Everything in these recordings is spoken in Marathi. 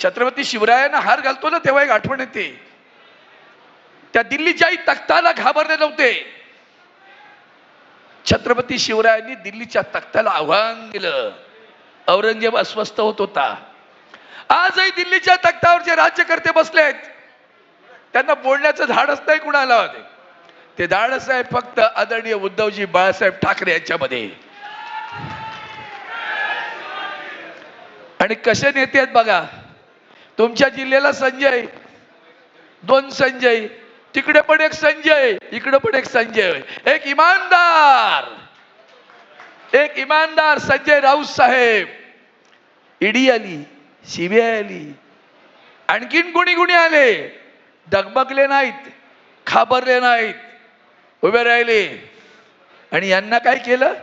छत्रपती शिवरायांना हार घालतो ना तेव्हा एक आठवण येते, त्या दिल्लीच्याही तख्ताला घाबरले नव्हते. छत्रपती शिवरायांनी दिल्लीच्या तख्ताला आव्हान दिलं. औरंगजेब अस्वस्थ होत होता. आजही दिल्लीच्या तख्तावर जे राज्यकर्ते बसलेत त्यांना बोलण्याचं धाडस नाही कुणाला. ते धाडस आहे फक्त आदरणीय उद्धवजी बाळासाहेब ठाकरे यांच्यामध्ये. आणि कसे नेते आहेत बघा. तुमच्या जिल्ह्याला संजय, 2 संजय, तिकडे पण एक संजय, इकडे पण एक संजय. एक इमानदार संजय राऊत साहेब. ईडी आली, सीबीआय आली, आणखीन कोणी आले, डगमगले नाहीत, घाबरले नाहीत, उभे राहिले. आणि यांना काय केलं?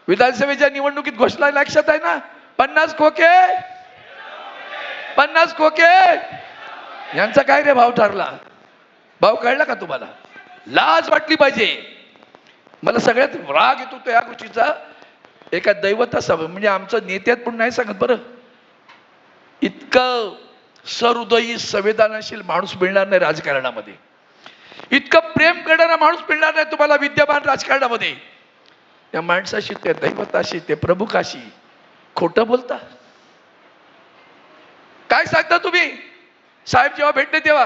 विधानसभेच्या निवडणुकीत घोषणा लक्षात आहे ना, 50 खोके. यांचा काय रे भाव ठरला? भाव कळला का तुम्हाला? लाज वाटली पाहिजे. मला सगळ्यात राग येतो त्या गोष्टीचा. एका दैवतासभा म्हणजे आमचं नेत्यात पण नाही सांगत बरं, इतकं सहृदयी संवेदनशील माणूस मिळणार नाही राजकारणामध्ये. इतकं प्रेम करणारा माणूस मिळणार नाही तुम्हाला विद्यमान राजकारणामध्ये. त्या माणसाशी, त्या दैवताशी, ते प्रमुखाशी खोटं बोलता. काय सांगता तुम्ही? साहेब जेव्हा भेटले तेव्हा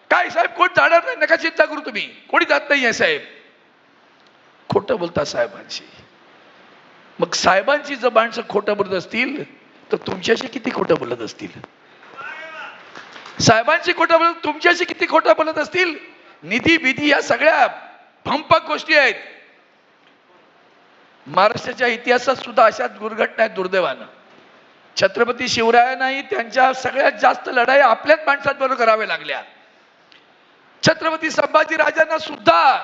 काय, साहेब कोण जाणार नाही, नका चिंता करू तुम्ही, कोणी जात नाहीये साहेब. खोटं बोलता साहेबांशी. मग साहेबांची जर माणसं खोटं बोलत असतील तर तुमच्याशी किती खोटं बोलत असतील? साहेबांची खोटं बोलत, तुमच्याशी किती खोटं बोलत असतील? निधी विधी या सगळ्या भंपक गोष्टी आहेत. महाराष्ट्राच्या इतिहासात सुद्धा अशाच दुर्घटना आहेत दुर्दैवानं. छत्रपती शिवरायांनाही त्यांच्या सगळ्यात जास्त लढाई आपल्याच माणसांबरोबर कराव्या लागल्या. छत्रपती संभाजी राजांना सुद्धा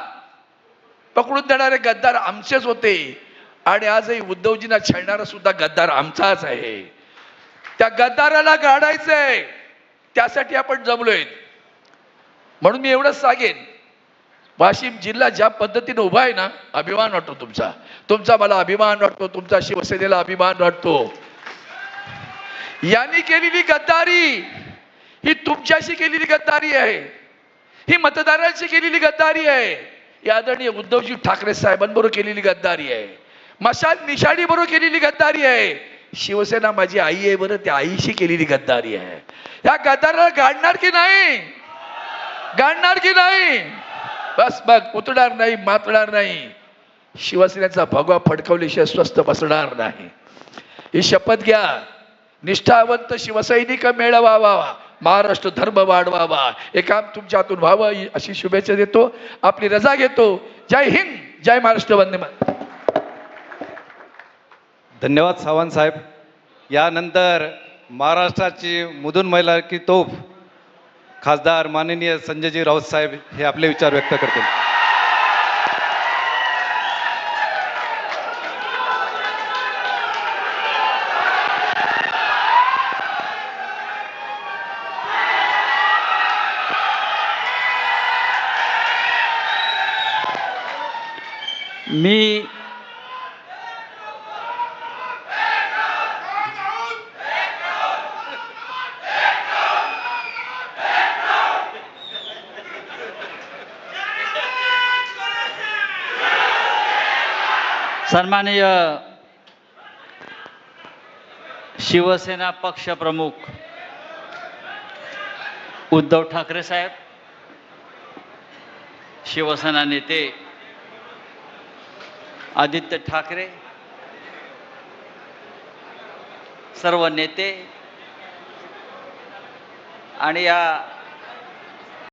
पकडून देणारे गद्दार आमचेच होते. आणि आजही उद्धवजींना छळणारा सुद्धा गद्दार आमचाच आहे. त्या गद्दाराला गाडायचंय, त्यासाठी आपण जमलोय. म्हणून मी एवढंच सांगेन, वाशिम जिल्हा ज्या पद्धतीने उभा आहे ना, अभिमान वाटतो तुमचा मला अभिमान वाटतो, तुमचा शिवसेनेला अभिमान वाटतो. यांनी केलेली गद्दारी ही तुमच्याशी केलेली गद्दारी आहे, ही मतदारांशी केलेली गद्दारी आहे, ही आदरणीय उद्धवजी ठाकरे साहेबांबरोबर केलेली गद्दारी आहे, मशाल निशाणी बरोबर केलेली गद्दारी आहे, शिवसेना माझी आई आहे बरं, त्या आईशी केलेली गद्दारी आहे. या गद्दाराला गाडणार की नाही? गाडणार की नाही? बस मग उतरणार नाही, मातणार नाही. शिवसेनेचा भगवा फडकवल्याशिवाय स्वस्थ बसणार नाही. ही शपथ घ्या. निष्ठावंत शिवसैनिक मेळवावा, महाराष्ट्र धर्म वाढवावा, हे काम तुमच्या हातून व्हावं अशी शुभेच्छा देतो. आपली रजा घेतो. जय हिंद, जय महाराष्ट्र, वंदे मातरम. धन्यवाद सावंत साहेब. यानंतर महाराष्ट्राची मुदून महिला की तोफ खासदार माननीय संजयजी राऊत साहेब हे आपले विचार व्यक्त करतील. मी सन्माननीय शिवसेना पक्षप्रमुख उद्धव ठाकरे साहेब, शिवसेना नेते आदित्य ठाकरे, सर्व नेते आणि या